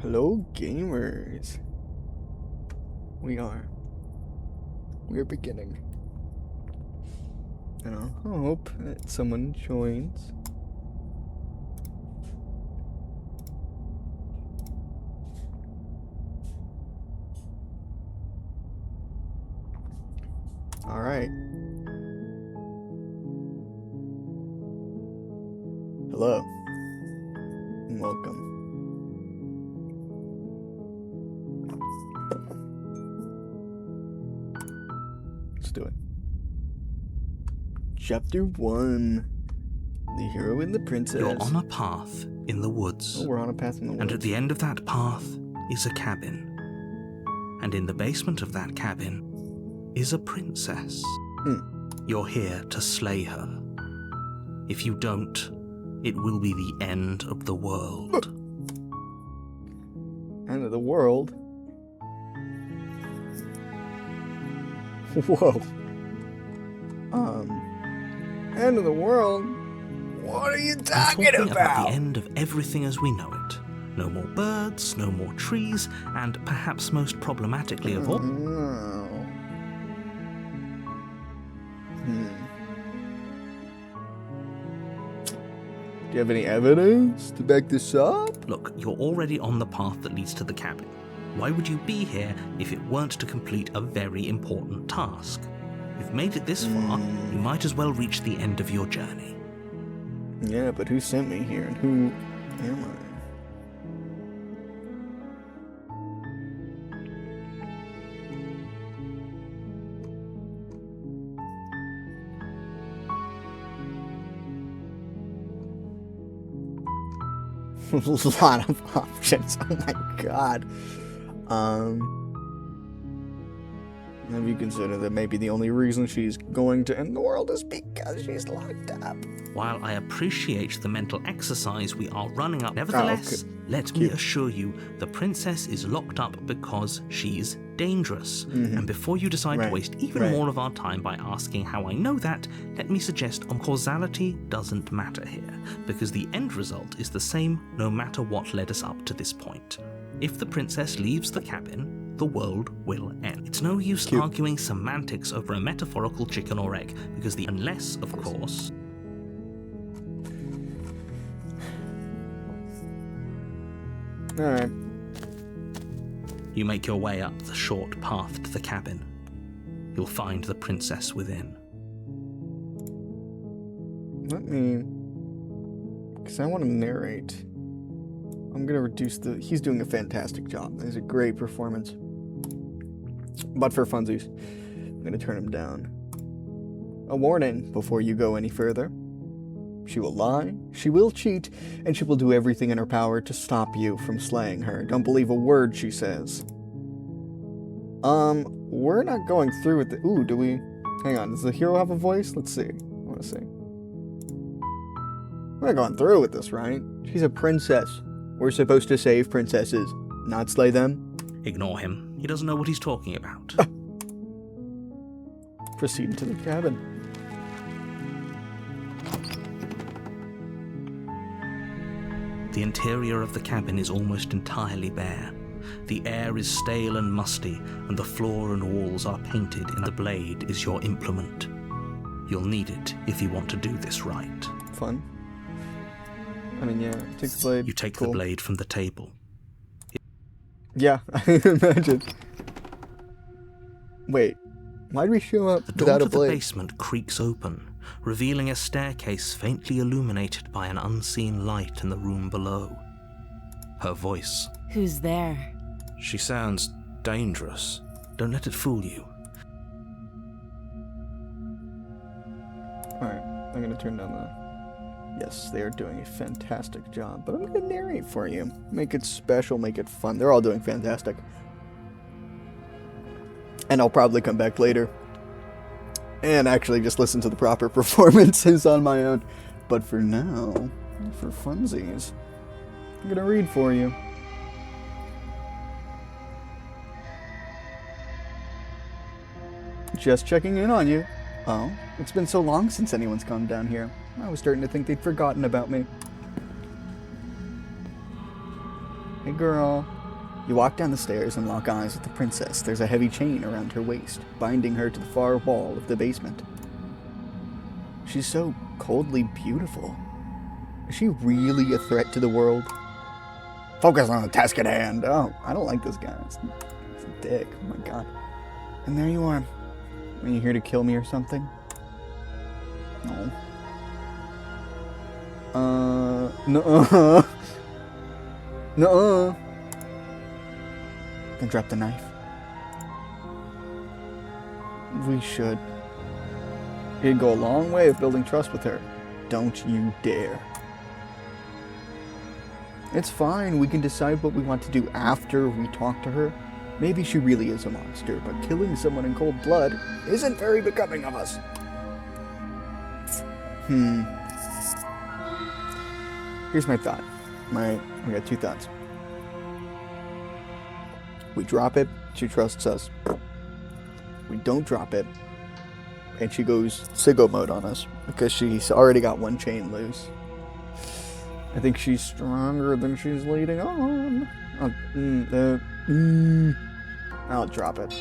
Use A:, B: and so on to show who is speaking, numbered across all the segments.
A: Hello, gamers. We're beginning. And I hope that someone joins. Alright. Hello. And welcome. Let's do it. Chapter 1. The Hero and the Princess.
B: You're on a path in the woods.
A: Oh, we're on a path in the woods.
B: And at the end of that path is a cabin. And in the basement of that cabin is a princess. You're here to slay her. If you don't, it will be the end of the world.
A: End of the world? Whoa. End of the world? What are you talking
B: about the end of everything as we know it. No more birds, no more trees, and perhaps most problematically of all...
A: No. Do you have any evidence to back this up?
B: Look, you're already on the path that leads to the cabin. Why would you be here if it weren't to complete a very important task? You've made it this far, you might as well reach the end of your journey.
A: Yeah, but who sent me here and who am I? A lot of options. Oh my god. Have you considered that maybe the only reason she's going to end the world is because she's locked up?
B: While I appreciate the mental exercise we are running up, nevertheless, let me assure you, the princess is locked up because she's dangerous. And before you decide to waste even more of our time by asking how I know that, let me suggest causality doesn't matter here, because the end result is the same no matter what led us up to this point. If the princess leaves the cabin, the world will end. It's no use arguing semantics over a metaphorical chicken or egg, because the unless, of course...
A: Alright.
B: You make your way up the short path to the cabin. You'll find the princess within.
A: Let me... Because I want to narrate. I'm going to reduce the... He's doing a fantastic job. It's a great performance. But for funsies, I'm going to turn him down. A warning before you go any further. She will lie, she will cheat, and she will do everything in her power to stop you from slaying her. Don't believe a word she says. We're not going through with the... Ooh, do we... Hang on, does the hero have a voice? Let's see. I want to see. We're not going through with this, right? She's a princess. We're supposed to save princesses, not slay them.
B: Ignore him. He doesn't know what he's talking about.
A: Proceed to the cabin.
B: The interior of the cabin is almost entirely bare. The air is stale and musty, and the floor and walls are painted, and the blade is your implement. You'll need it if you want to do this right.
A: Fun. I mean, yeah, take the blade.
B: You take the blade from the table.
A: Yeah, I imagine. Wait, why'd we show up without a blade?
B: The door to the basement creaks open, revealing a staircase faintly illuminated by an unseen light in the room below. Her voice.
C: Who's there?
B: She sounds dangerous. Don't let it fool you.
A: Alright, I'm gonna turn down the... Yes, they are doing a fantastic job, but I'm gonna narrate for you. Make it special, make it fun. They're all doing fantastic. And I'll probably come back later and actually just listen to the proper performances on my own. But for now, for funsies, I'm gonna read for you. Just checking in on you. Oh, it's been so long since anyone's come down here. I was starting to think they'd forgotten about me. Hey, girl. You walk down the stairs and lock eyes with the princess. There's a heavy chain around her waist, binding her to the far wall of the basement. She's so coldly beautiful. Is she really a threat to the world? Focus on the task at hand. Oh, I don't like this guy. It's a dick. Oh my god. And there you are. Are you here to kill me or something? No. Nuh-uh. Nuh-uh. Then drop the knife. We should. It'd go a long way of building trust with her. Don't you dare. It's fine, we can decide what we want to do after we talk to her. Maybe she really is a monster, but killing someone in cold blood isn't very becoming of us. Here's my thought. I got two thoughts. We drop it, she trusts us. We don't drop it, and she goes sicko mode on us because she's already got one chain loose. I think she's stronger than she's leading on. I'll drop it.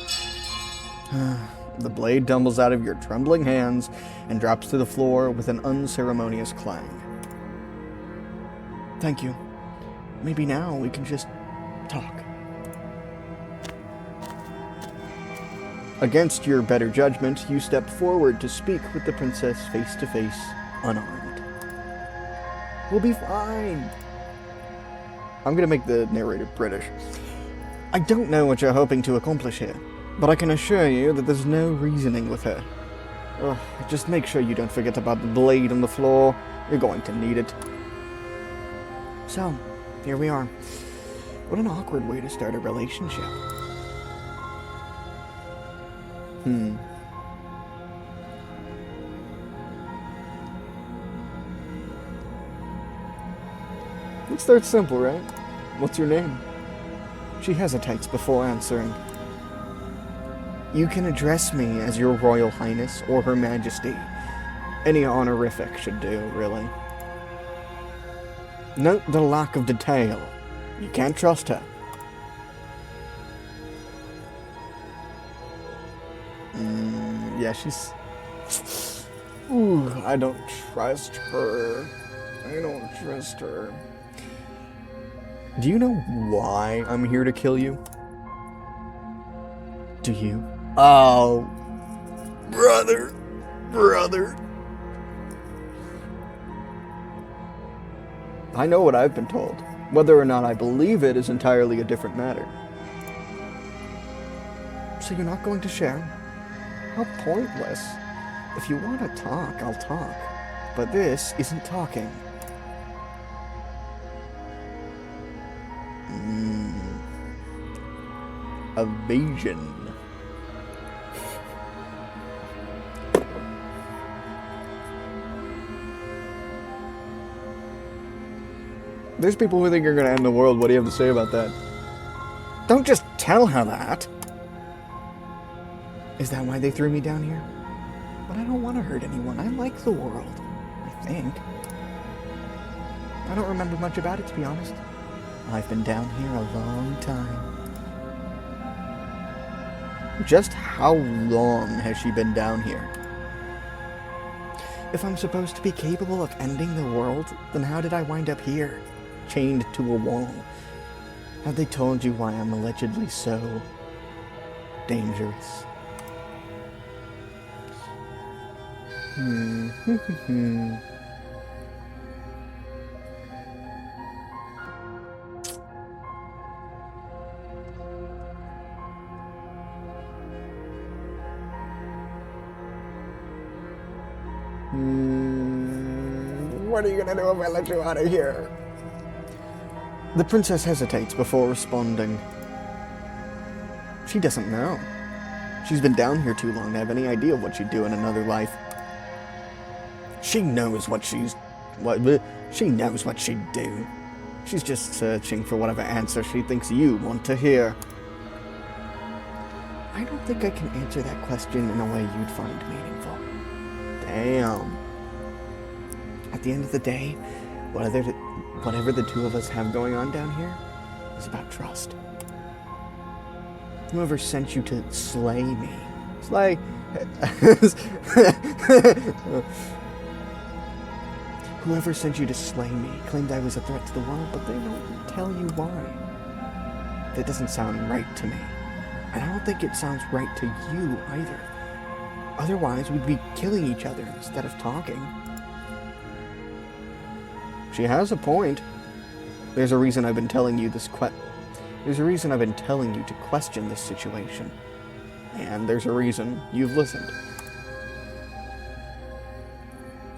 A: The blade tumbles out of your trembling hands and drops to the floor with an unceremonious clang. Thank you. Maybe now we can just talk. Against your better judgment, you step forward to speak with the princess face to face, unarmed. We'll be fine. I'm gonna make the narrator British. I don't know what you're hoping to accomplish here, but I can assure you that there's no reasoning with her. Ugh, just make sure you don't forget about the blade on the floor. You're going to need it. So, here we are. What an awkward way to start a relationship. Let's start simple, right? What's your name? She hesitates before answering. You can address me as your Royal Highness or Her Majesty. Any honorific should do, really. Note the lack of detail. You can't trust her. Yeah, she's... Ooh, I don't trust her. I don't trust her. Do you know why I'm here to kill you? Do you? Oh, brother. I know what I've been told. Whether or not I believe it is entirely a different matter. So you're not going to share? How pointless. If you want to talk, I'll talk. But this isn't talking. Evasion. There's people who think you're going to end the world. What do you have to say about that? Don't just tell her that. Is that why they threw me down here? But I don't want to hurt anyone. I like the world, I think. I don't remember much about it, to be honest. I've been down here a long time. Just how long has she been down here? If I'm supposed to be capable of ending the world, then how did I wind up here, chained to a wall? Have they told you why I'm allegedly so dangerous? What are you gonna do if I let you out of here? The princess hesitates before responding. She doesn't know. She's been down here too long to have any idea of what she'd do in another life. She knows what she knows what she'd do. She's just searching for whatever answer she thinks you want to hear. I don't think I can answer that question in a way you'd find meaningful. Damn. At the end of the day, whatever the two of us have going on down here, is about trust. Whoever sent you to slay me. Slay. Whoever sent you to slay me claimed I was a threat to the world, but they don't tell you why. That doesn't sound right to me. And I don't think it sounds right to you either. Otherwise, we'd be killing each other instead of talking. She has a point. There's a reason I've been telling you this There's a reason I've been telling you to question this situation. And there's a reason you've listened.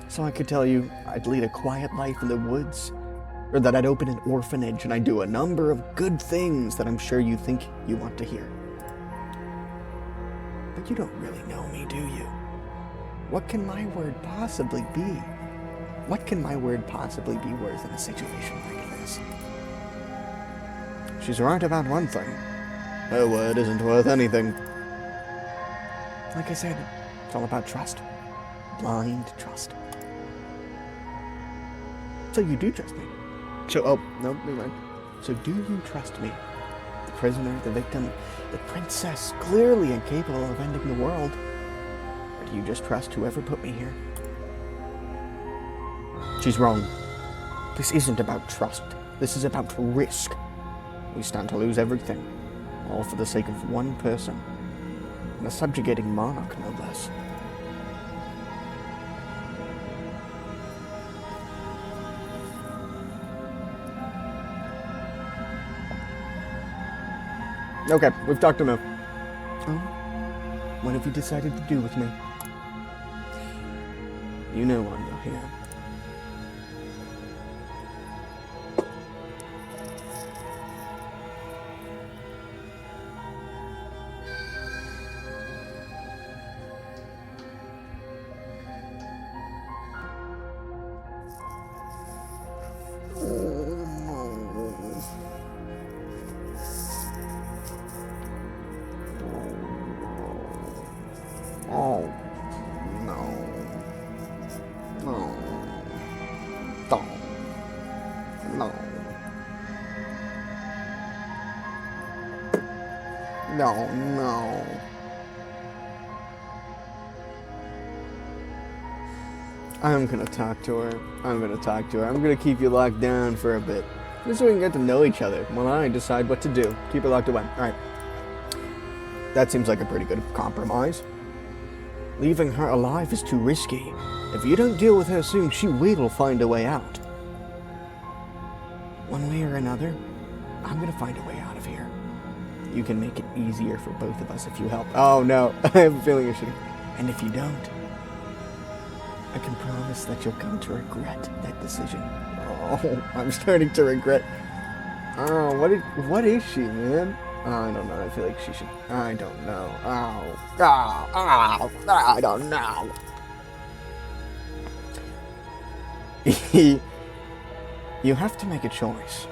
A: So I could tell you I'd lead a quiet life in the woods, or that I'd open an orphanage and I'd do a number of good things that I'm sure you think you want to hear. But you don't really know me, do you? What can my word possibly be? What can my word possibly be worth in a situation like this? She's right about one thing. Her word isn't worth anything. Like I said, it's all about trust. Blind trust. So you do trust me? Oh, no, never mind. So do you trust me? The prisoner, the victim, the princess, clearly incapable of ending the world. Or do you just trust whoever put me here? She's wrong. This isn't about trust. This is about risk. We stand to lose everything, all for the sake of one person, and a subjugating monarch, no less. Okay, we've talked enough. Oh, what have you decided to do with me? You know why you're here. Oh, no. No. Don't. No. No, no. I'm gonna talk to her. I'm gonna keep you locked down for a bit. Just so we can get to know each other while I decide what to do. Keep her locked away. Alright. That seems like a pretty good compromise. Leaving her alive is too risky. If you don't deal with her soon, she will find a way out. One way or another, I'm gonna find a way out of here. You can make it easier for both of us if you help. Oh no, I have a feeling you should. And if you don't, I can promise that you'll come to regret that decision. Oh, I'm starting to regret. Oh, what is she, man? Oh, I don't know. I feel like she should. I don't know. I don't know. You have to make a choice.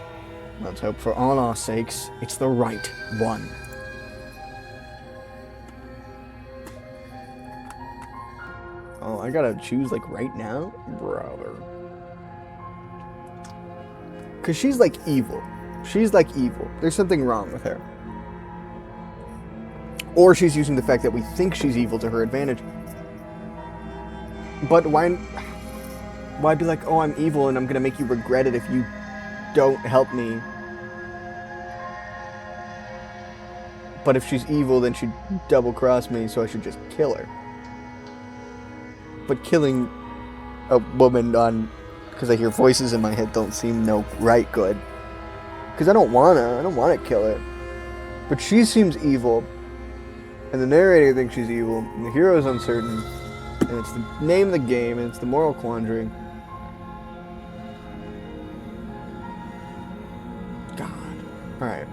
A: Let's hope for all our sakes it's the right one. Oh, I gotta choose like right now? Brother. Cause she's like evil. She's like evil. There's something wrong with her. Or she's using the fact that we think she's evil to her advantage. But why be like, oh, I'm evil and I'm gonna make you regret it if you don't help me? But if she's evil, then she'd double-cross me, so I should just kill her. But killing a woman because I hear voices in my head don't seem right good. Because I don't wanna kill her. But she seems evil. And the narrator thinks she's evil, and the hero's uncertain, and it's the name of the game, and it's the moral quandary. God. Alright.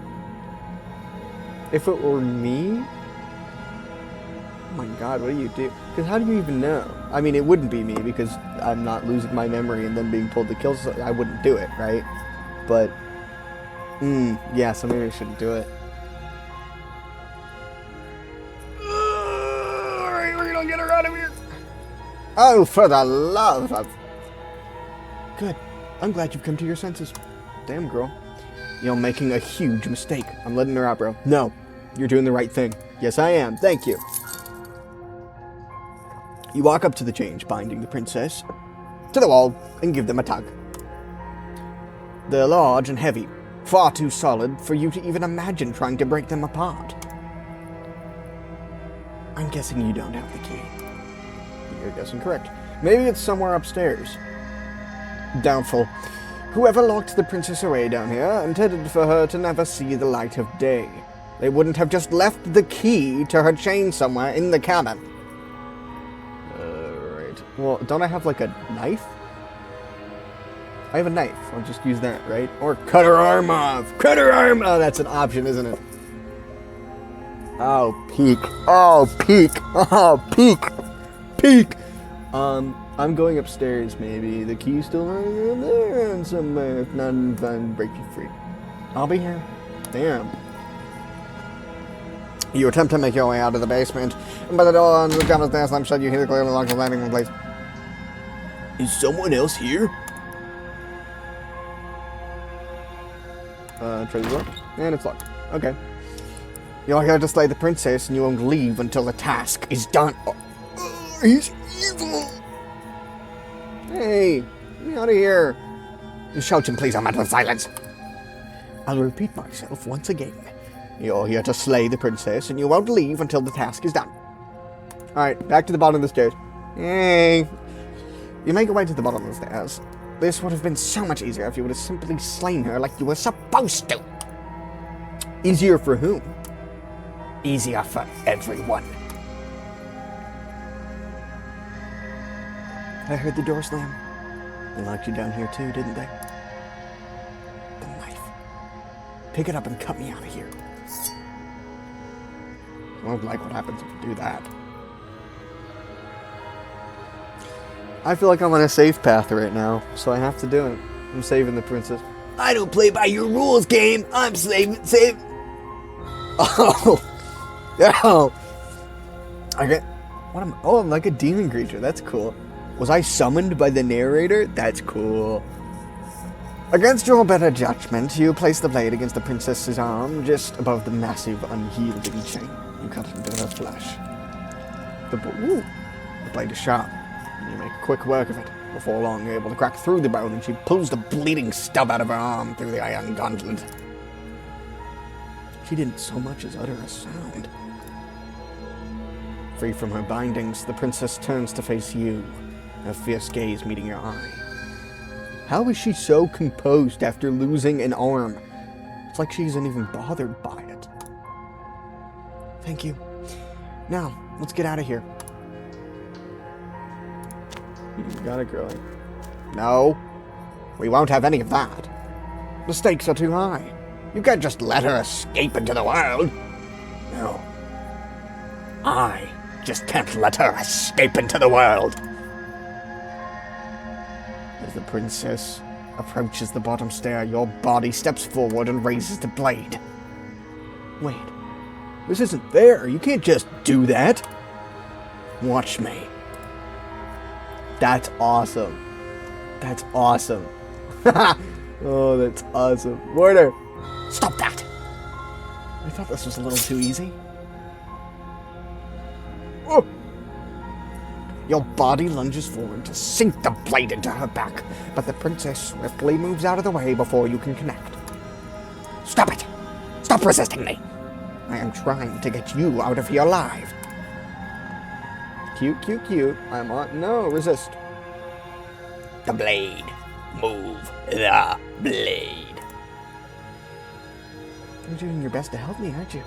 A: If it were me... Oh my god, what do you do? Because how do you even know? I mean, it wouldn't be me, because I'm not losing my memory and then being told to kill someone. I wouldn't do it, right? But... yeah, so maybe I shouldn't do it. Get her out of here. Oh, for the love of... Good. I'm glad you've come to your senses. Damn, girl. You're making a huge mistake. I'm letting her out, bro. No, you're doing the right thing. Yes, I am. Thank you. You walk up to the chains binding the princess to the wall and give them a tug. They're large and heavy, far too solid for you to even imagine trying to break them apart. I'm guessing you don't have the key. You're guessing correct. Maybe it's somewhere upstairs. Doubtful. Whoever locked the princess away down here intended for her to never see the light of day. They wouldn't have just left the key to her chain somewhere in the cabin. Right. Well, don't I have, like, a knife? I have a knife. I'll just use that, right? Or cut her arm off! Cut her arm! Oh, that's an option, isn't it? Oh, peek. Oh, peek. Oh, peek. Peek. I'm going upstairs, maybe. The key's still running in there and somewhere. If not, then break you free. I'll be here. Damn. You attempt to make your way out of the basement, and by the door on the cabin's down, I'm shut. You hear the clearly locked landing in place. Is someone else here? Try the door. And it's locked. Okay. You're here to slay the princess, and you won't leave until the task is done. Oh, he's evil! Hey, get me out of here. Shouting, please, a matter of silence. I'll repeat myself once again. You're here to slay the princess, and you won't leave until the task is done. Alright, back to the bottom of the stairs. Hey. You make your way to the bottom of the stairs. This would have been so much easier if you would have simply slain her like you were supposed to. Easier for whom? Easier for everyone. I heard the door slam. They locked you down here too, didn't they? The knife. Pick it up and cut me out of here. I won't like what happens if you do that. I feel like I'm on a safe path right now, so I have to do it. I'm saving the princess. I don't play by your rules, game. I'm save. Oh. Oh. I get. What am? Oh, I'm like a demon creature. That's cool. Was I summoned by the narrator? That's cool. Against your better judgment, you place the blade against the princess's arm, just above the massive, unyielding chain. You cut into her flesh. The blade is sharp, and you make quick work of it. Before long, you're able to crack through the bone, and she pulls the bleeding stub out of her arm through the iron gauntlet. She didn't so much as utter a sound. Free from her bindings, the princess turns to face you, her fierce gaze meeting your eye. How is she so composed after losing an arm? It's like she isn't even bothered by it. Thank you. Now, let's get out of here. You got it, girlie. No, we won't have any of that. The stakes are too high. You can't just let her escape into the world. No. I just can't let her escape into the world. As the princess approaches the bottom stair, your body steps forward and raises the blade. Wait, this isn't fair. You can't just do that. Watch me. That's awesome. That's awesome. Oh, that's awesome. Warner, stop that. I thought this was a little too easy. Oh. Your body lunges forward to sink the blade into her back, but the princess swiftly moves out of the way before you can connect. Stop it! Stop resisting me! I am trying to get you out of here alive. Cute, cute, cute. I'm on. No, resist. The blade. Move the blade. You're doing your best to help me, aren't you?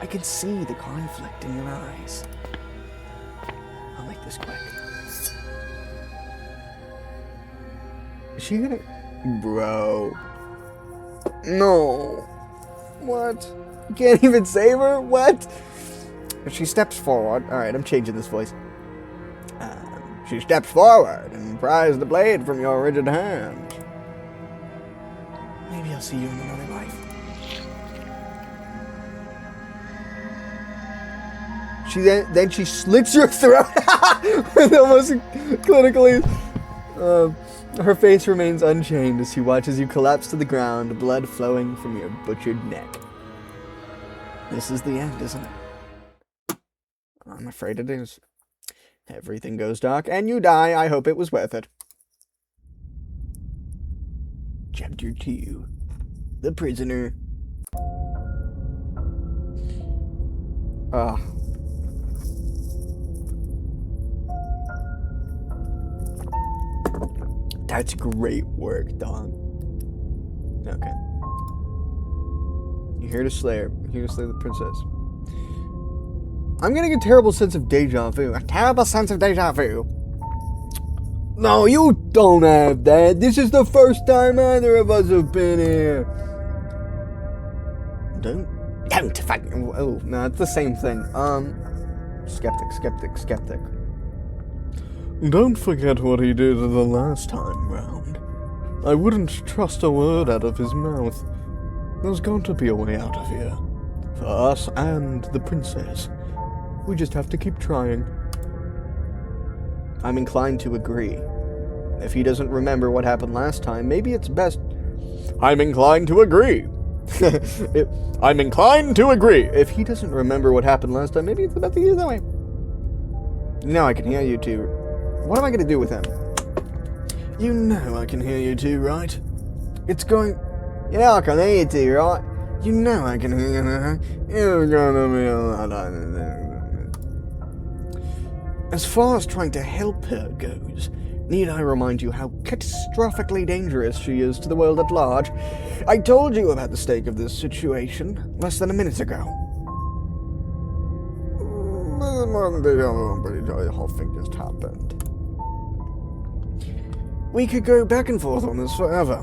A: I can see the conflict in your eyes. I'll make this quick. Is she gonna... Bro. No. What? You can't even save her? What? If she steps forward... Alright, I'm changing this voice. She steps forward and pries the blade from your rigid hand. Maybe I'll see you in another life. Then she slits your throat with almost clinically. Her face remains unchanged as she watches you collapse to the ground, blood flowing from your butchered neck. This is the end, isn't it? I'm afraid it is. Everything goes dark, and you die. I hope it was worth it. Chapter 2. The Prisoner. That's great work, dog. Okay. You're here to slay her. You're here to slay the princess. I'm getting a terrible sense of deja vu. A terrible sense of deja vu. No, you don't have that. This is the first time either of us have been here. Don't fucking. Oh, no, it's the same thing. Skeptic. Don't forget what he did the last time round. I wouldn't trust a word out of his mouth. There's got to be a way out of here. For us and the princess. We just have to keep trying. I'm inclined to agree. If he doesn't remember what happened last time, maybe it's best... I'm inclined to agree. I'm inclined to agree. If he doesn't remember what happened last time, maybe it's the best to use that way. Now I can hear you two. What am I going to do with him? You know I can hear you two, right? It's going... Yeah, I can hear you two, right? You know I can hear you. You're gonna be a lot of... As far as trying to help her goes, need I remind you how catastrophically dangerous she is to the world at large? I told you about the stake of this situation less than a minute ago. The whole thing just happened. We could go back and forth on this forever,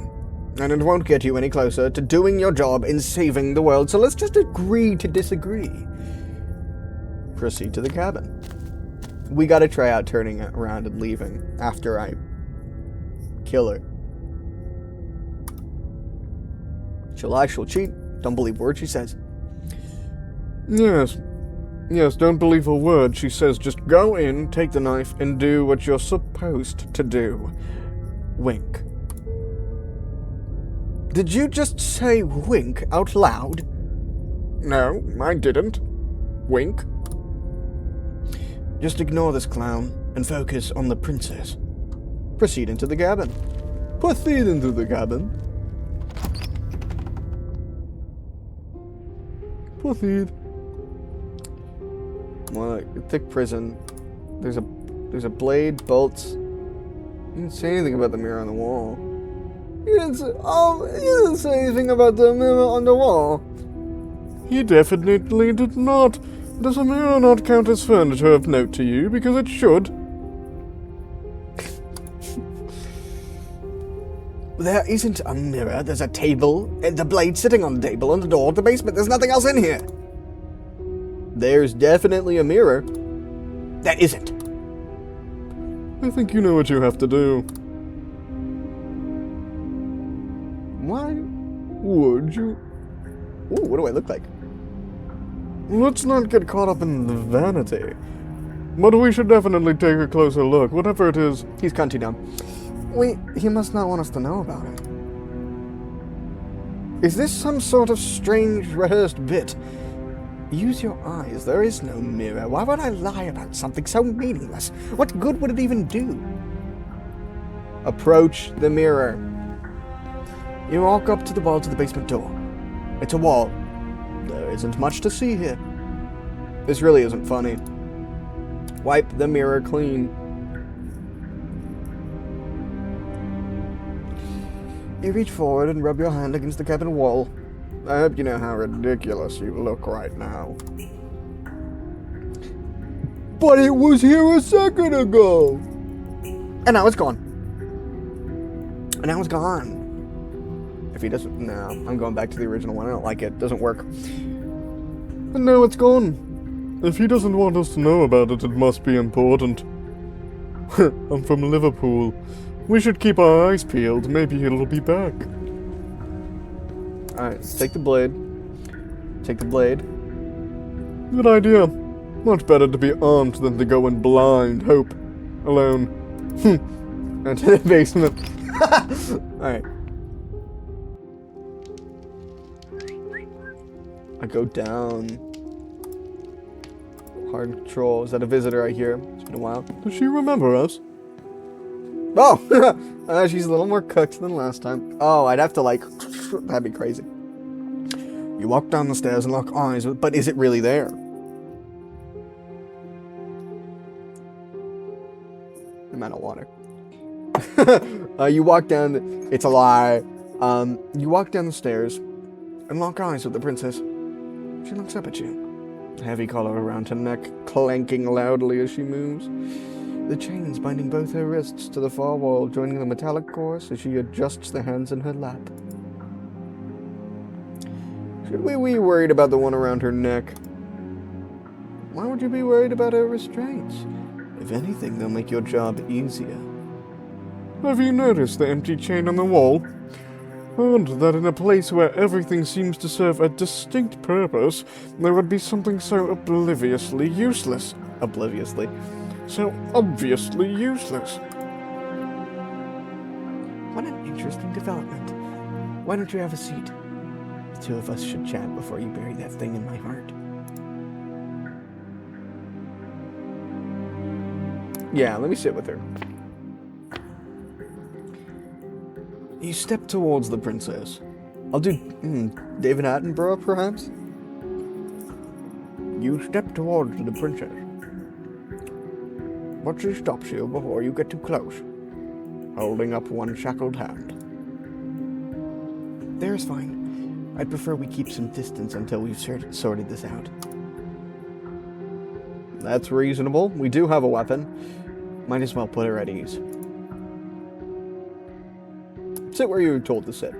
A: and it won't get you any closer to doing your job in saving the world, so let's just agree to disagree. Proceed to the cabin. We gotta try out turning it around and leaving after I kill her. She'll lie, she'll cheat. Don't believe a word she says. Yes, don't believe a word she says. Just go in, take the knife, and do what you're supposed to do. Wink. Did you just say wink out loud? No, I didn't. Wink. Just ignore this clown and focus on the princess. Proceed into the cabin. Proceed into the cabin. Proceed. Well, thick prison. There's a blade, bolts. You didn't say anything about the mirror on the wall. You didn't say anything about the mirror on the wall. He definitely did not. Does a mirror not count as furniture of note to you? Because it should. There isn't a mirror. There's a table, and the blade sitting on the table, and the door to the basement. There's nothing else in here. There's definitely a mirror. There isn't. I think you know what you have to do. Why would you? Ooh, what do I look like? Let's not get caught up in the vanity. But we should definitely take a closer look, whatever it is. He's cunty dumb. Wait, he must not want us to know about it. Is this some sort of strange, rehearsed bit? Use your eyes. There is no mirror. Why would I lie about something so meaningless? What good would it even do? Approach the mirror. You walk up to the wall to the basement door. It's a wall. There isn't much to see here. This really isn't funny. Wipe the mirror clean. You reach forward and rub your hand against the cabin wall. I hope you know how ridiculous you look right now. But it was here a second ago! And now it's gone. And now it's gone. If he doesn't... No, I'm going back to the original one. I don't like it. It doesn't work. And now it's gone. If he doesn't want us to know about it, it must be important. I'm from Liverpool. We should keep our eyes peeled. Maybe it'll be back. Alright, take the blade. Take the blade. Good idea. Much better to be armed than to go in blind hope. Alone. Into the basement. Alright. I go down. Hard control. Is that a visitor I hear? It's been a while. Does she remember us? Oh! She's a little more cooked than last time. Oh, I'd have to like... That'd be crazy. You walk down the stairs and lock eyes, but is it really there? I'm out of water. You walk down... It's a lie. You walk down the stairs and lock eyes with the princess. She looks up at you. Heavy collar around her neck, clanking loudly as she moves. The chains binding both her wrists to the far wall, joining the metallic chorus as she adjusts the hands in her lap. Should we be worried about the one around her neck? Why would you be worried about her restraints? If anything, they'll make your job easier. Have you noticed the empty chain on the wall? Odd that in a place where everything seems to serve a distinct purpose, there would be something so obliviously useless. Obliviously. So obviously useless. What an interesting development. Why don't you have a seat? The two of us should chat before you bury that thing in my heart. Yeah, let me sit with her. You step towards the princess. I'll do David Attenborough, perhaps? You step towards the princess. But she stops you before you get too close, holding up one shackled hand. There's fine. I'd prefer we keep some distance until we've sorted this out. That's reasonable. We do have a weapon. Might as well put her at ease. Sit where you were told to sit.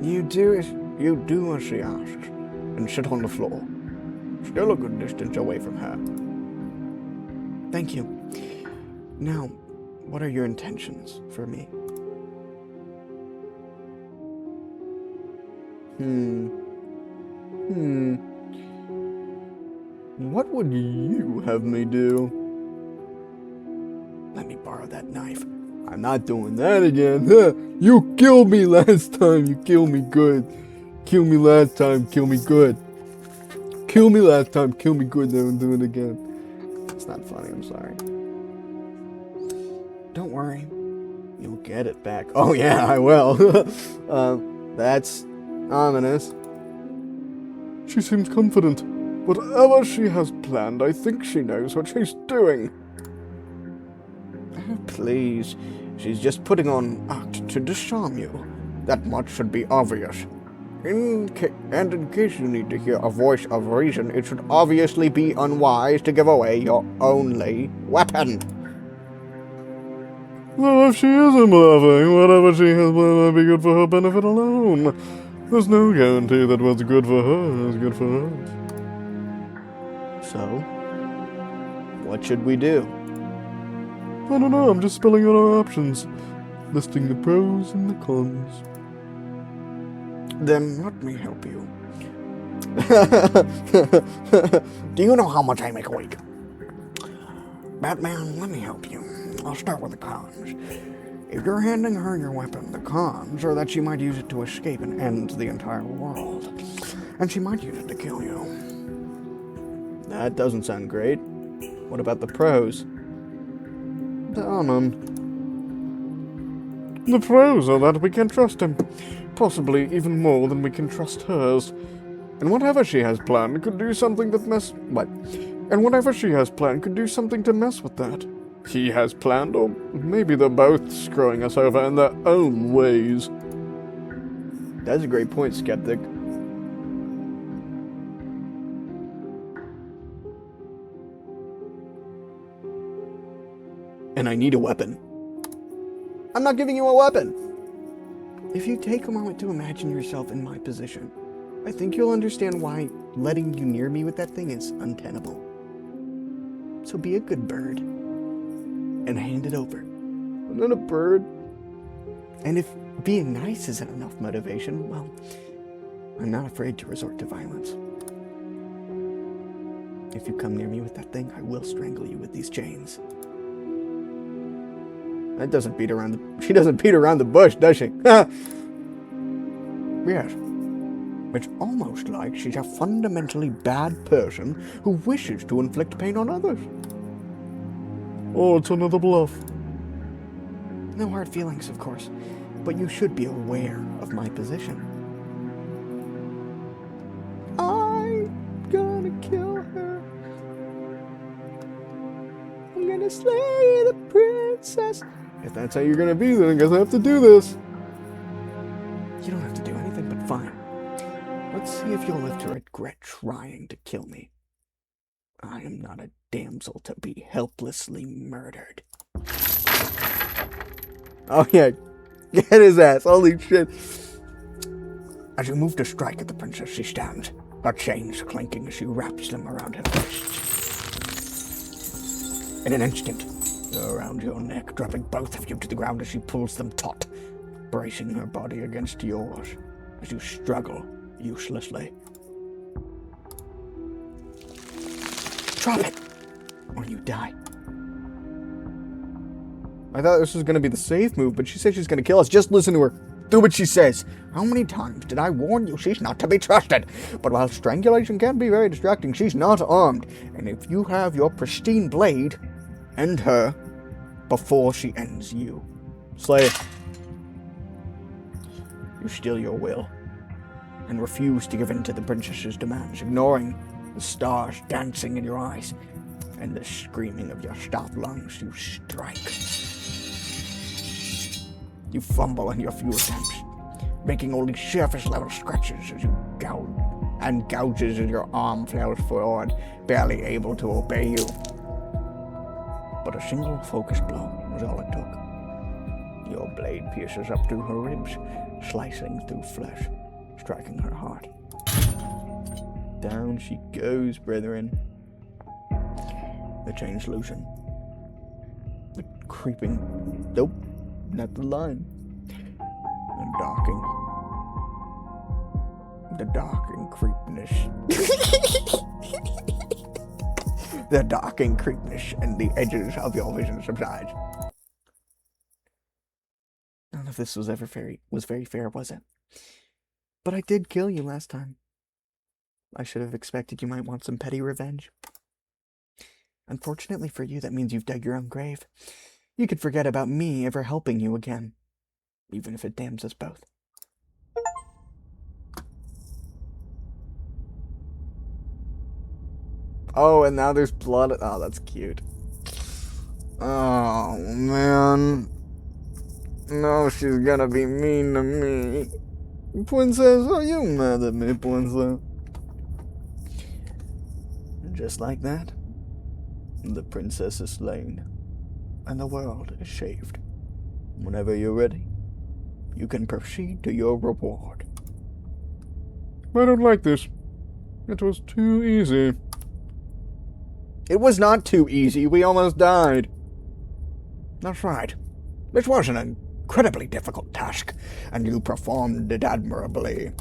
A: You do as she asks, and sit on the floor. Still a good distance away from her. Thank you. Now, what are your intentions for me? What would you have me do? Let me borrow that knife. I'm not doing that again. You killed me last time. You killed me good. Kill me last time. Kill me good. Kill me last time. Kill me good. Don't do it again. It's not funny. I'm sorry. Don't worry. You'll get it back. Oh yeah, I will. That's ominous. She seems confident. Whatever she has planned, I think she knows what she's doing. Oh, please. She's just putting on act to disarm you. That much should be obvious. In case you need to hear a voice of reason, it should obviously be unwise to give away your only weapon. Well, if she isn't bluffing, whatever she has planned might be good for her benefit alone. There's no guarantee that what's good for her is good for us. So, what should we do? I don't know, I'm just spelling out our options, listing the pros and the cons. Then let me help you. Do you know how much I make a week? Batman, let me help you. I'll start with the cons. If you're handing her your weapon, the cons are that she might use it to escape and end the entire world. And she might use it to kill you. That doesn't sound great. What about the pros? Tell them. The pros are that we can trust him. Possibly even more than we can trust hers. And whatever she has planned could do something that whatever she has planned could do something to mess with that. He has planned, or maybe they're both screwing us over in their own ways. That's a great point, Skeptic. And I need a weapon. I'm not giving you a weapon! If you take a moment to imagine yourself in my position, I think you'll understand why letting you near me with that thing is untenable. So be a good bird and hand it over. I'm not a bird. And if being nice isn't enough motivation, well, I'm not afraid to resort to violence. If you come near me with that thing, I will strangle you with these chains. That doesn't beat around the... She doesn't beat around the bush, does she? Yes. It's almost like she's a fundamentally bad person who wishes to inflict pain on others. Oh, it's another bluff. No hard feelings, of course, but you should be aware of my position. I'm gonna kill her. I'm gonna slay the princess. If that's how you're gonna be, then I guess I have to do this. You don't have to do anything but fine. Let's see if you'll live to regret trying to kill me. I am not a damsel to be helplessly murdered. Oh yeah, get his ass, holy shit. As you move to strike at the princess, she stands, her chains clanking as she wraps them around her wrists. In an instant, they're around your neck, dropping both of you to the ground as she pulls them taut, bracing her body against yours as you struggle uselessly. Drop it, or you die. I thought this was going to be the safe move, but she says she's going to kill us. Just listen to her. Do what she says. How many times did I warn you she's not to be trusted? But while strangulation can be very distracting, she's not armed. And if you have your pristine blade, end her before she ends you. Slay it. You steal your will and refuse to give in to the princess's demands, ignoring the stars dancing in your eyes and the screaming of your stopped lungs. You strike. You fumble in your few attempts, making only surface-level scratches as you gouge, and gouges as your arm flails forward, barely able to obey you. But a single focused blow was all it took. Your blade pierces up through her ribs, slicing through flesh, striking her heart. Down she goes, brethren. The chains loosen. The creeping... Nope. Not the line. The docking creepiness. The docking creepiness and the edges of your vision subsides. None of this was very fair, was it? But I did kill you last time. I should have expected you might want some petty revenge. Unfortunately for you, that means you've dug your own grave. You could forget about me ever helping you again, even if it damns us both. Oh, and now there's blood. Oh, that's cute. Oh, man. No, she's gonna be mean to me. Princess, are you mad at me, princess? And just like that, the princess is slain, and the world is shaved. Whenever you're ready, you can proceed to your reward. I don't like this. It was too easy. It was not too easy. We almost died. That's right. This was an incredibly difficult task, and you performed it admirably.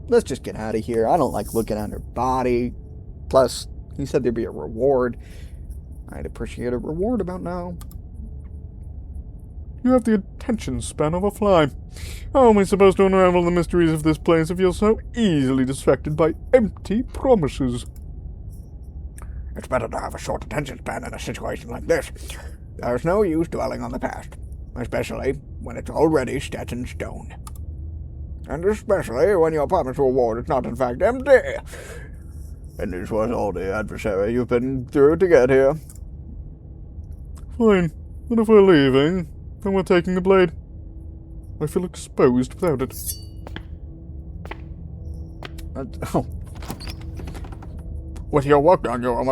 A: Let's just get out of here. I don't like looking at her body. Plus, he said there'd be a reward. I'd appreciate a reward about now. You have the attention span of a fly. How am I supposed to unravel the mysteries of this place if you're so easily distracted by empty promises? It's better to have a short attention span in a situation like this. There's no use dwelling on the past, especially when it's already set in stone. And especially when your promised reward is not in fact empty. And this was all the adversary you've been through to get here. Fine. But if we're leaving, then we're taking the blade. I feel exposed without it. Oh. With your work on your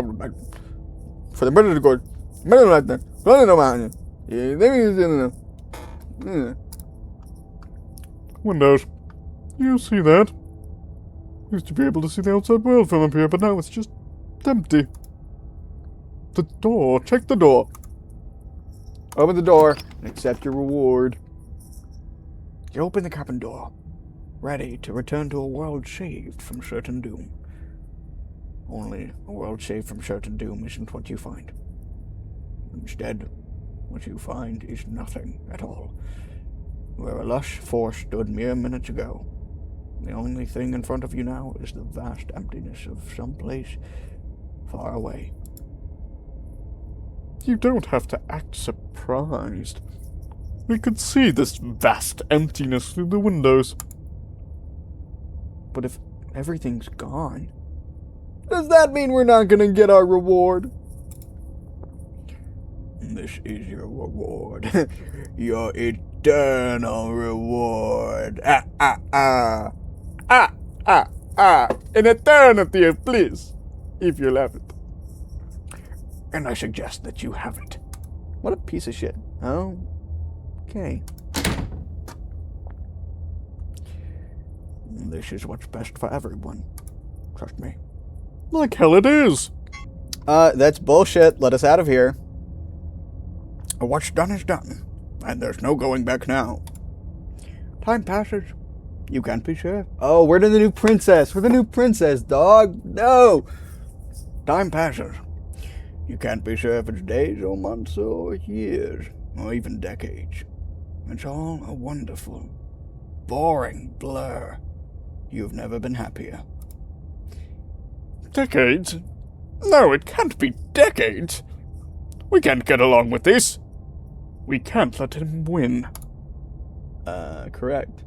A: for the better to go, better like that. Running around you. Windows. You see that? Used to be able to see the outside world from up here, but now it's just empty. The door. Check the door. Open the door and accept your reward. You open the cabin door, ready to return to a world saved from certain doom. Only a world saved from certain doom isn't what you find. Instead, what you find is nothing at all. Where a lush forest stood mere minutes ago, the only thing in front of you now is the vast emptiness of some place far away.
C: You don't have to act surprised. We could see this vast emptiness through the windows.
A: But if everything's gone, does that mean we're not gonna get our reward? This is your reward. Your eternal reward.
C: An eternity of bliss, if you'll have it.
A: And I suggest that you have it. What a piece of shit. Oh, okay. This is what's best for everyone. Trust me.
C: Like hell it is.
A: That's bullshit. Let us out of here.
C: What's done is done, and there's no going back now.
A: Time passes. You can't be sure. Oh, we're the new princess. We're the new princess, dog. No. Time passes. You can't be sure if it's days or months or years or even decades. It's all a wonderful, boring blur. You've never been happier.
C: Decades? No, it can't be decades. We can't get along with this. We can't let him win.
A: Correct.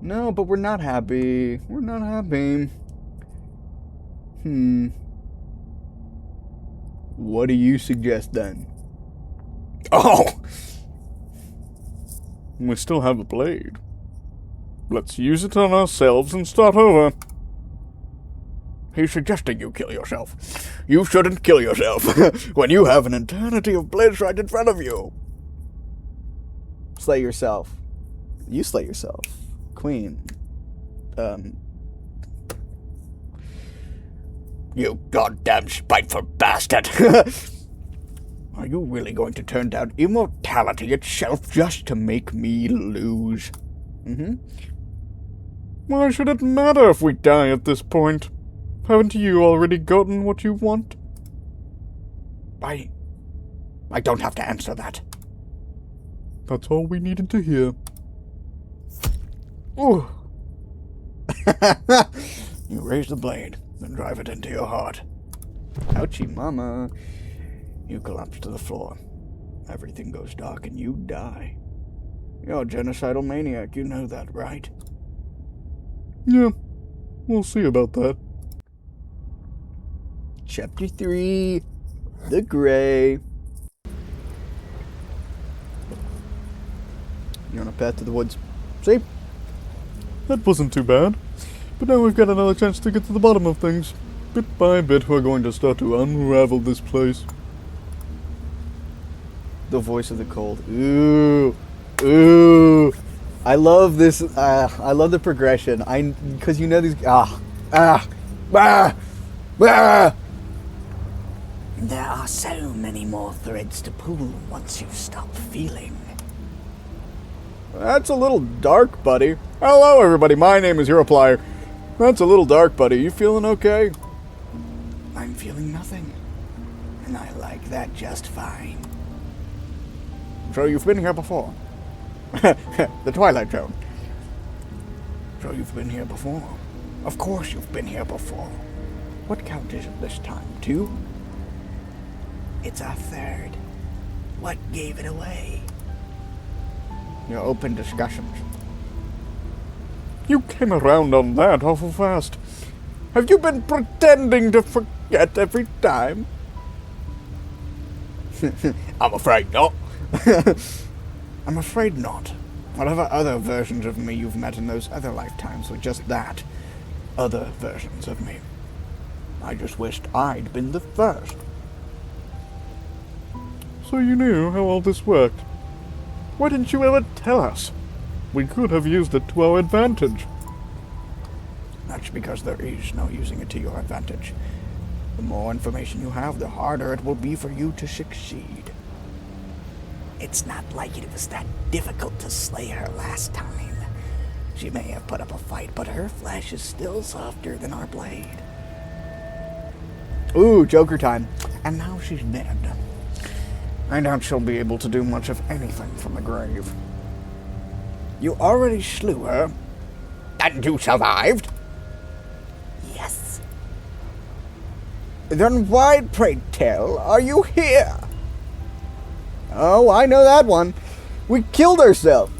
A: No, but we're not happy. We're not happy. What do you suggest then?
C: Oh! We still have the blade. Let's use it on ourselves and start over.
A: He's suggesting you kill yourself. You shouldn't kill yourself when you have an eternity of bliss right in front of you. Slay yourself. You slay yourself. Queen. You goddamn spiteful bastard. Are you really going to turn down immortality itself just to make me lose?
C: Why should it matter if we die at this point? Haven't you already gotten what you want?
A: I don't have to answer that.
C: That's all we needed to hear.
A: Ooh. You raise the blade, then drive it into your heart. Ouchie mama. You collapse to the floor. Everything goes dark and you die. You're a genocidal maniac, you know that, right?
C: Yeah, we'll see about that.
A: Chapter 3, The Gray. You're on a path to the woods. See?
C: That wasn't too bad. But now we've got another chance to get to the bottom of things. Bit by bit, we're going to start to unravel this place.
A: The voice of the cold. Ooh. Ooh. I love this. I love the progression. Because you know these. There are so many more threads to pull once you stop feeling. That's a little dark, buddy. Hello, everybody. My name is Europlier. That's a little dark, buddy. You feeling okay? I'm feeling nothing. And I like that just fine. So you've been here before? The Twilight Zone. So you've been here before? Of course you've been here before. What count is it this time? 2? It's our 3rd. What gave it away? Your open discussions.
C: You came around on that awful fast.
A: Have you been pretending to forget every time? I'm afraid not. I'm afraid not. Whatever other versions of me you've met in those other lifetimes were just that. Other versions of me. I just wished I'd been the first.
C: So you knew how all this worked. Why didn't you ever tell us? We could have used it to our advantage.
A: That's because there is no using it to your advantage. The more information you have, the harder it will be for you to succeed. It's not like it was that difficult to slay her last time. She may have put up a fight, but her flesh is still softer than our blade. Ooh, Joker time. And now she's dead. I doubt she'll be able to do much of anything from the grave. You already slew her. And you survived? Yes. Then why, pray tell, are you here? Oh, I know that one. We killed ourselves.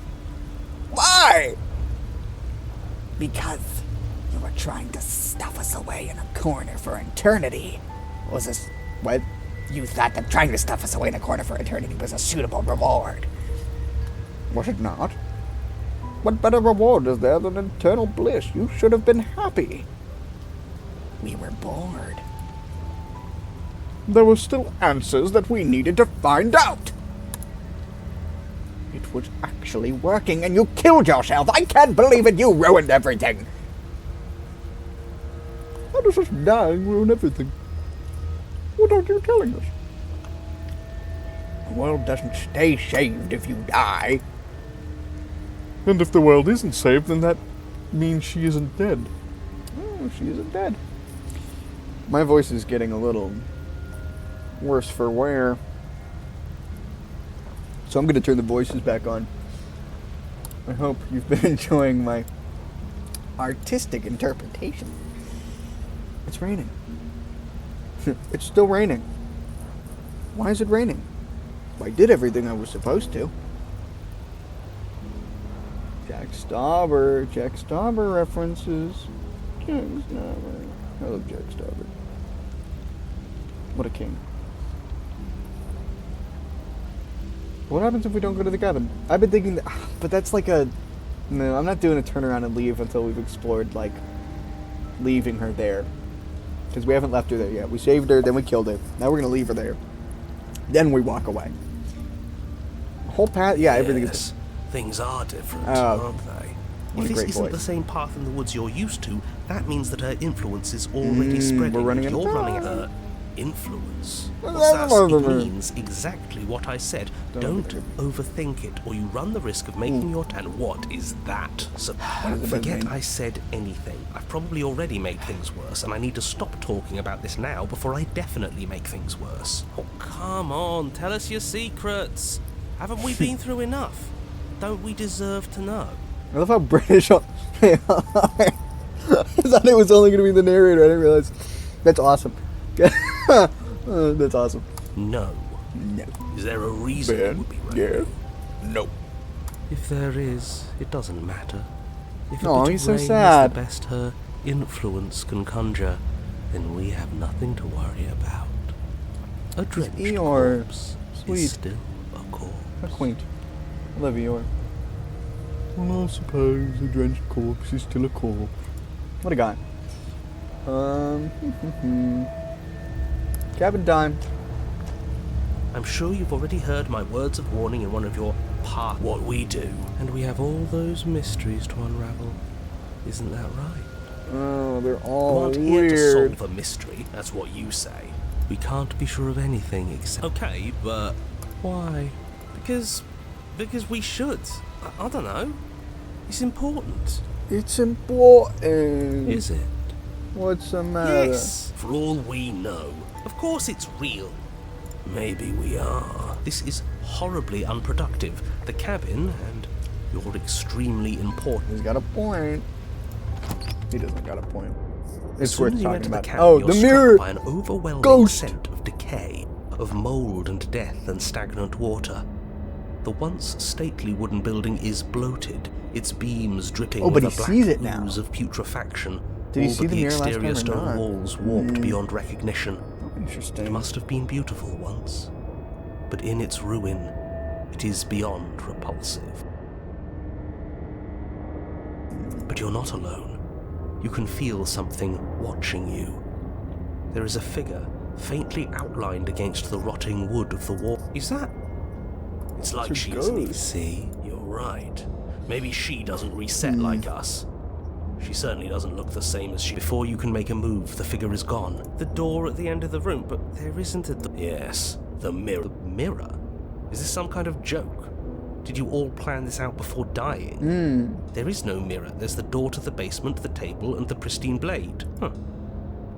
A: Why? Because you were trying to stuff us away in a corner for eternity. Was this what? You thought that trying to stuff us away in a corner for eternity was a suitable reward. Was it not? What better reward is there than eternal bliss? You should have been happy. We were bored. There were still answers that we needed to find out. It was actually working and you killed yourself. I can't believe it. You ruined everything. How does us dying ruin everything? What are you telling us? The world doesn't stay saved if you die.
C: And if the world isn't saved, then that means she isn't dead.
A: Oh, she isn't dead. My voice is getting a little worse for wear. So I'm going to turn the voices back on. I hope you've been enjoying my artistic interpretation. It's raining. It's still raining. Why is it raining? I did everything I was supposed to. Jack Stauber references. Jack Stauber. I love Jack Stauber. What a king. What happens if we don't go to the cabin? I've been thinking that, but that's like a... No, I'm not doing a turnaround and leave until we've explored, like, leaving her there. Because we haven't left her there yet. We saved her, then we killed her. Now we're going to leave her there. Then we walk away. The whole path... Yeah, everything is...
B: Things are different, aren't they?
A: What
B: If
A: a
B: this
A: great
B: isn't
A: voice.
B: the same path in the woods you're used to, that means that her influence is already spreading.
A: we're running
B: and
A: out of
B: you're running
A: time.
B: her influence.
A: Well,
B: What's that?
A: that's-
B: It means exactly what I said. Don't overthink it, or you run the risk of making your... And what is that? So,
A: does it
B: forget
A: mean?
B: I said anything. I've probably already made things worse, and I need to stop talking about this now before I definitely make things worse. Oh, come on, tell us your secrets. Haven't we been through enough? Don't we deserve to know?
A: I love how British they are. I thought it was only going to be the narrator. I didn't realize. That's awesome. That's awesome.
B: No.
A: No.
B: Is there a reason it would be right?
A: Yeah. No.
B: If there is, it doesn't matter. If
A: Aw,
B: a bit
A: he's
B: of
A: so
B: rain is
A: sad.
B: the best her influence can conjure, then we have nothing to worry about. A drenched
A: Eeyore.
B: corpse
A: Sweet.
B: is still a corpse.
A: How quaint. I love Eeyore.
C: Well, I suppose a drenched corpse is still a corpse.
A: What a guy. Cabin time.
B: I'm sure you've already heard my words of warning in one of your part what we do. And we have all those mysteries to unravel. Isn't that right?
A: Oh, they're
B: We
A: all
B: aren't here to
A: weird.
B: solve a mystery, that's what you say. We can't be sure of anything except... Okay, but why? Because we should. I don't know. It's important.
A: It's important.
B: Is it?
A: What's the matter?
B: Yes. For all we know. Of course it's real. Maybe we are. This is horribly unproductive. The cabin and you're extremely important.
A: He's got a point. He doesn't got a point.
B: As
A: It's
B: soon
A: worth
B: as you
A: talking
B: enter the
A: about.
B: cabin,
A: Oh,
B: you're
A: the
B: struck
A: mirror.
B: by an overwhelming
A: Ghost.
B: scent of decay, of mold and death and stagnant water. The once stately wooden building is bloated, its beams dripping
A: Oh, but
B: with
A: he
B: a
A: sees
B: black
A: it now.
B: ooze of putrefaction.
A: Did he
B: all
A: see
B: but
A: the
B: the
A: mirror last
B: exterior
A: time or
B: stone
A: not?
B: walls warped beyond recognition.
A: Interesting.
B: It must have been beautiful once, but in its ruin, it is beyond repulsive. But you're not alone. You can feel something watching you. There is a figure faintly outlined against the rotting wood of the wall. Is that? It's like
A: It's a
B: she isn't even...
A: ghost.
B: See, you're right. Maybe she doesn't reset like us. She certainly doesn't look the same as she... Before you can make a move, the figure is gone. The door at the end of the room, but there isn't a... Yes, the mirror. The mirror? Is this some kind of joke? Did you all plan this out before dying? There is no mirror. There's the door to the basement, the table, and the pristine blade. Huh.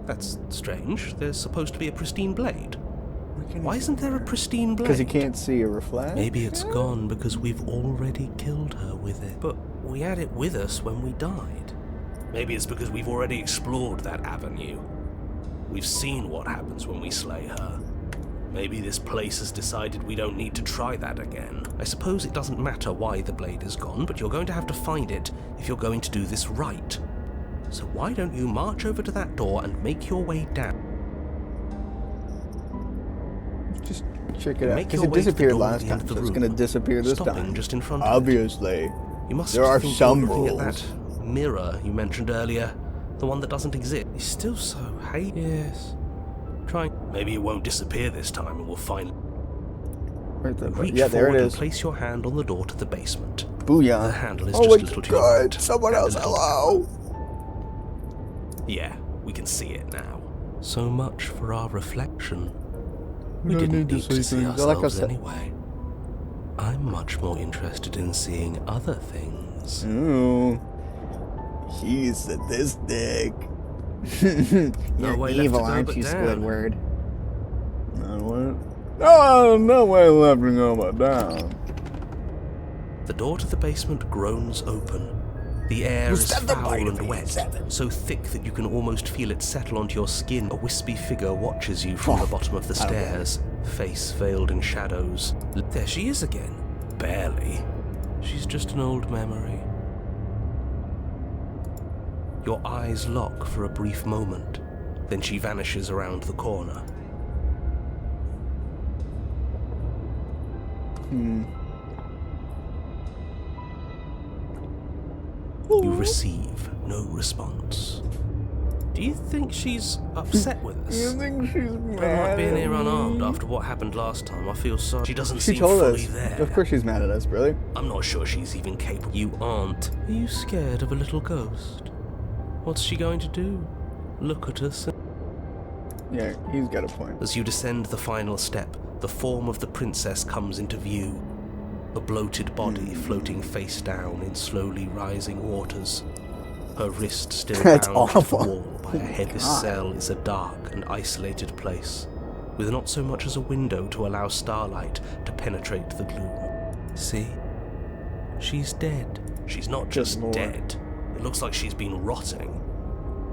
B: That's strange. There's supposed to be a pristine blade. Why isn't there a pristine blade?
A: Because he can't see a reflection?
B: Maybe it's gone because we've already killed her with it. But we had it with us when we died. Maybe it's because we've already explored that avenue. We've seen what happens when we slay her. Maybe this place has decided we don't need to try that again. I suppose it doesn't matter why the blade is gone, but you're going to have to find it if you're going to do this right. So why don't you march over to that door and make your way down?
A: Just check it out.
B: Make
A: Because
B: your
A: it
B: way to the
A: disappeared
B: door at
A: last
B: the end
A: time,
B: of the
A: so it's
B: room,
A: going to disappear this
B: stopping
A: time.
B: just in front of it.
A: Obviously.
B: You must
A: There are
B: think
A: some
B: you're looking
A: rules.
B: at that mirror you mentioned earlier, the one that doesn't exist. It's still so hate. Yes. Trying. Maybe it won't disappear this time, and we'll find.
A: Right there.
B: Reach
A: Yeah, there
B: forward
A: it
B: and
A: is.
B: place your hand on the door to the basement.
A: Booyah.
B: The handle is
A: Oh
B: just
A: my
B: a little to your
A: god,
B: right.
A: someone
B: And a
A: else,
B: little
A: hello.
B: Yeah, we can see it now. So much for our reflection.
C: We don't
B: didn't
C: need to see things.
A: I like
B: ourselves
A: how
B: anyway. I'm much more interested in seeing other things.
A: Ooh. He's sadistic.
B: No
A: You're
B: way left
A: evil,
B: to go
A: aren't
B: but
A: you,
B: down.
A: Squidward?
C: Oh, no way left to go but down.
B: The door to the basement groans open. The air is foul and wet, so thick that you can almost feel it settle onto your skin. A wispy figure watches you from the bottom of the stairs, face veiled in shadows. There she is again. Barely. She's just an old memory. Your eyes lock for a brief moment, then she vanishes around the corner. You receive no response. Do you think she's upset with us?
A: You think she's
B: I
A: mad
B: might be in
A: at
B: here
A: me?
B: unarmed after what happened last time. I feel sorry. She doesn't
A: She
B: seem
A: told
B: fully
A: us.
B: there.
A: Of course she's mad at us, really.
B: I'm not sure she's even capable. You aren't. Are you scared of a little ghost? What's she going to do? Look at us?
A: Yeah, he's got a point.
B: As you descend the final step, the form of the princess comes into view. A bloated body floating face down in slowly rising waters. Her wrist still
A: That's
B: bound to
A: awful.
B: the wall by a heavy cell is a dark and isolated place, with not so much as a window to allow starlight to penetrate the gloom. See? She's dead. She's not just
A: Lord.
B: dead. It looks like she's been rotting.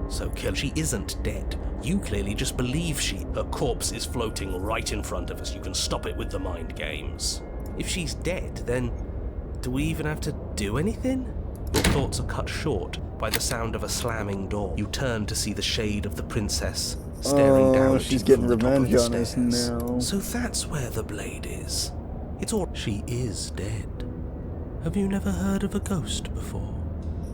B: So kill. She isn't dead. You clearly just believe her corpse is floating right in front of us. You can stop it with the mind games. If she's dead, then do we even have to do anything? Your thoughts are cut short by the sound of a slamming door. You turn to see the shade of the princess staring down at
A: she's
B: you
A: getting
B: from the top of
A: revenge
B: the
A: on us
B: stairs.
A: now.
B: So that's where the blade is. It's all. She is dead. Have you never heard of a ghost before?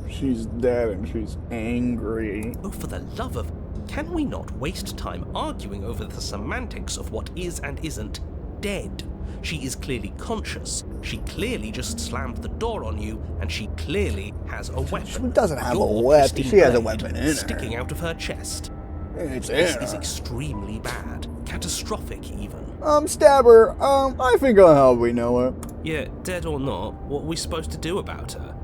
A: She's dead and she's angry.
B: Oh, for the love of... Can we not waste time arguing over the semantics of what is and isn't dead? She is clearly conscious. She clearly just slammed the door on you, and she clearly has a weapon.
A: She doesn't have a
B: Your
A: weapon.
B: pristine
A: She has a
B: blade
A: weapon in her.
B: sticking out of her chest.
A: It's
B: This
A: in
B: is
A: her.
B: extremely bad. Catastrophic, even.
A: Stab her. I think I'll help we know her.
B: Yeah, dead or not, what are we supposed to do about her?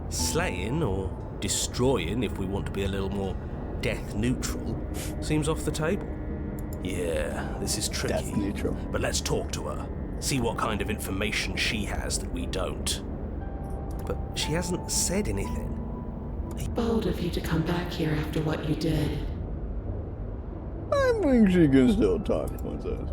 B: Slaying or destroying, if we want to be a little more death neutral, seems off the table. Yeah, this is tricky.
A: Death neutral.
B: But let's talk to her. See what kind of information she has that we don't. But she hasn't said anything.
D: Bold of you to come back here after what you did.
A: I think she can still talk, Princess.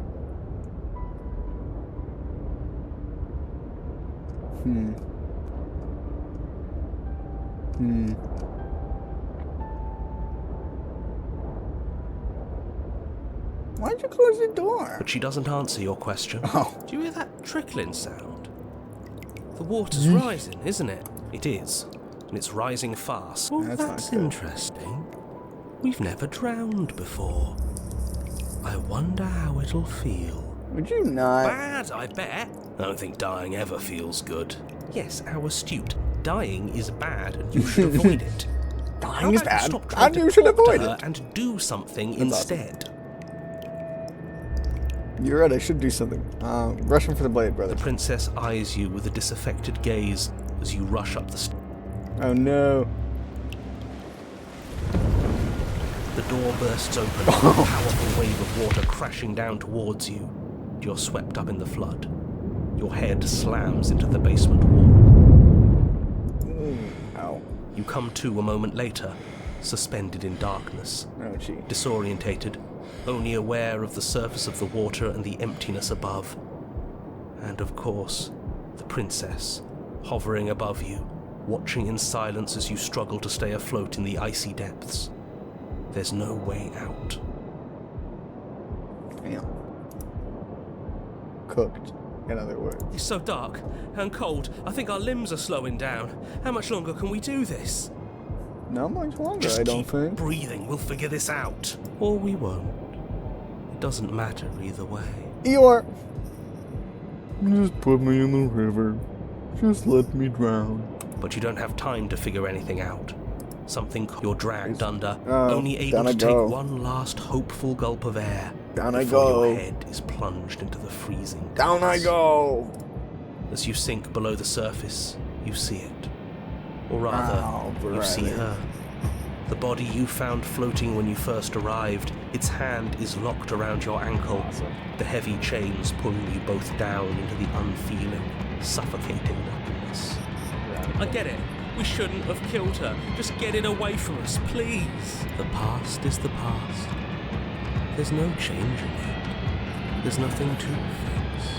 A: Why'd you close the door?
B: But she doesn't answer your question.
A: Oh.
B: Do you hear that trickling sound? The water's rising, isn't it? It is. And it's rising fast. Oh,
A: That's not
B: that's
A: good.
B: interesting. We've never drowned before. I wonder how it'll feel.
A: Would you not?
B: Bad, I bet. I don't think dying ever feels good. Yes, how astute. Dying is bad and you should avoid it. How
A: Dying is
B: about you
A: bad,
B: stop trying
A: and
B: to
A: you should
B: talk to
A: avoid
B: her
A: it.
B: and do something
A: That's awesome.
B: instead.
A: You're right, I should do something. Rushing for the blade, brother.
B: The princess eyes you with a disaffected gaze as you rush up the stairs.
A: Oh no.
B: The door bursts open, a powerful wave of water crashing down towards you. You're swept up in the flood. Your head slams into the basement wall.
A: Ow.
B: You come to a moment later, suspended in darkness.
A: Oh, gee.
B: Disorientated, only aware of the surface of the water and the emptiness above. And of course, the princess, hovering above you, watching in silence as you struggle to stay afloat in the icy depths. There's no way out.
A: Damn. Cooked, in other words.
B: It's so dark and cold, I think our limbs are slowing down. How much longer can we do this?
A: Not much longer,
B: Just
A: I don't
B: keep
A: think.
B: breathing, we'll figure this out. Or we won't. It doesn't matter either way.
A: Eeyore!
C: Just put me in the river. Just let me drown.
B: But you don't have time to figure anything out. Something you're dragged under,
A: Oh,
B: only able
A: down I
B: to take
A: go.
B: one last hopeful gulp of air
A: Down I
B: before
A: go.
B: your head is plunged into the freezing
A: Down I
B: depths.
A: go!
B: As you sink below the surface, you see it. Or rather,
A: Oh,
B: you see
A: brother.
B: her. The body you found floating when you first arrived, its hand is locked around your ankle, the heavy chains pulling you both down into the unfeeling, suffocating nothingness. I get it. We shouldn't have killed her. Just get it away from us, please. The past is the past. There's no changing it. There's nothing to fix.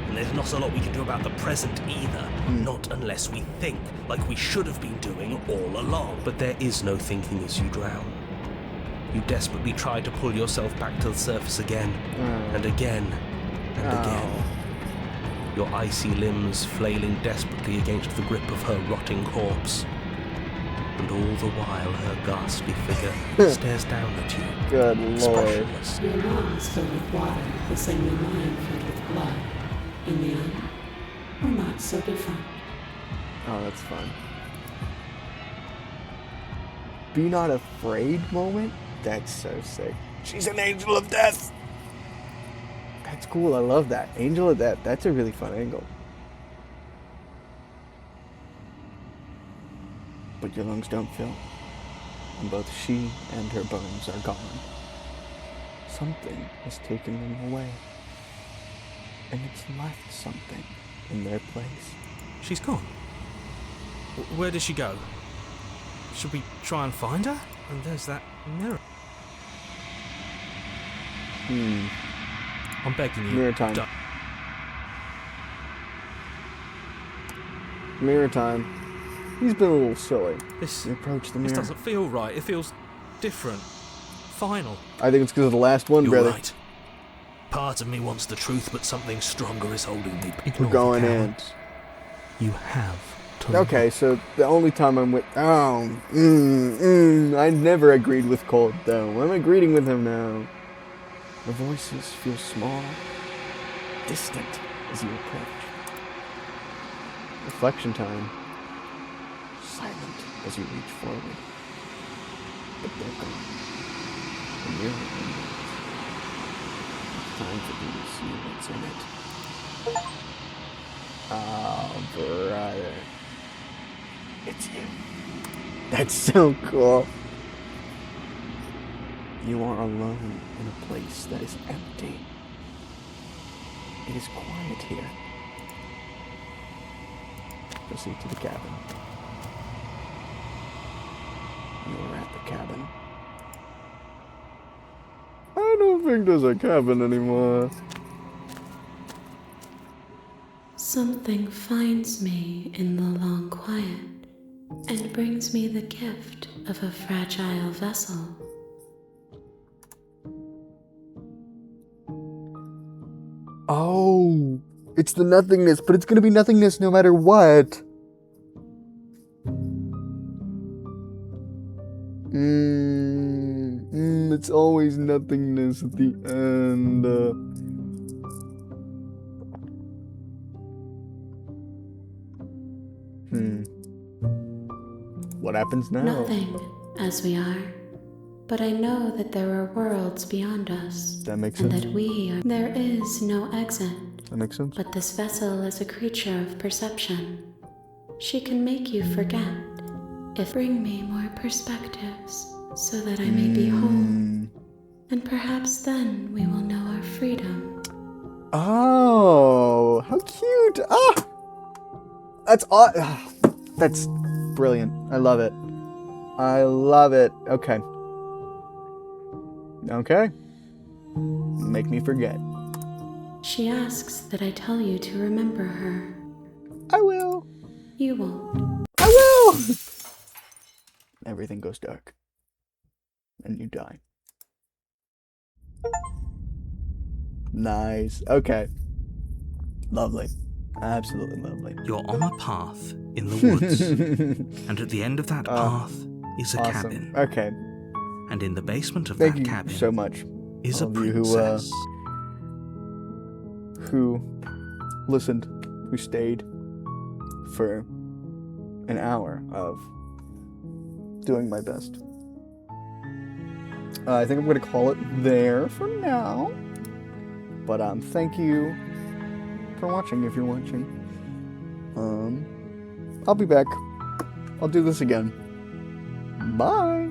B: And there's not a lot we can do about the present either. Not unless we think, like we should have been doing all along. But there is no thinking as you drown. You desperately try to pull yourself back to the surface again, and again, and again. Your icy limbs flailing desperately against the grip of her rotting corpse. And all the while her ghastly figure stares down at you,
A: Good lord.
B: expressionless.
D: Your lungs filled with water, the same as mine filled with blood. In the end, we're not so different.
A: Oh, that's fun. Be not afraid moment? That's so sick. She's an angel of death! That's cool, I love that. Angel of death, that's a really fun angle. But your lungs don't fill. And both she and her bones are gone. Something has taken them away. And it's left something in their place.
B: She's gone. Where did she go? Should we try and find her? And there's that mirror. I'm begging you.
A: Mirror time.
B: don't-
A: Mirror time. He's been a little silly.
B: This
A: You approach the mirror.
B: doesn't feel right. It feels different. Final.
A: I think it's because of the last one,
B: You're
A: brother.
B: right. Part of me wants the truth, but something stronger is holding me.
A: We're
B: Ignore
A: going
B: the
A: in.
B: cowards. You have to.
A: Okay, so the only time I'm with... I never agreed with Colt, though. I'm agreeing with him now. The voices feel small, distant as you approach. Reflection time. Silent as you reach forward. But they're gone. The mirror remains. It's time for you to see what's in it. Oh, brother. It's you. That's so cool. You are alone in a place that is empty. It is quiet here. Proceed to the cabin. You are at the cabin.
C: I don't think there's a cabin anymore.
D: Something finds me in the long quiet and brings me the gift of a fragile vessel.
A: Oh, it's the nothingness, but it's gonna be nothingness no matter what. It's always nothingness at the end. What happens now?
D: Nothing as we are, but I know that there are worlds beyond us,
A: That makes
D: and
A: sense.
D: that we are. There is no exit,
A: That makes sense.
D: but this vessel is a creature of perception. She can make you forget. If bring me more perspectives, so that I may be whole, and perhaps then we will know our freedom.
A: Oh, how cute! That's brilliant. I love it. I love it. Okay. Okay. Make me forget.
D: She asks that I tell you to remember her.
A: I will.
D: You won't.
A: I will! Everything goes dark. And you die. Nice. Okay. Lovely. Absolutely lovely.
B: You're on a path in the woods, and at the end of that path is a cabin.
A: Okay.
B: And in the basement of
A: Thank
B: that
A: you
B: cabin
A: so much.
B: is a
A: all of you
B: princess.
A: Who listened, who stayed for an hour of doing my best. I think I'm going to call it there for now. But thank you for watching if you're watching. I'll be back. I'll do this again. Bye.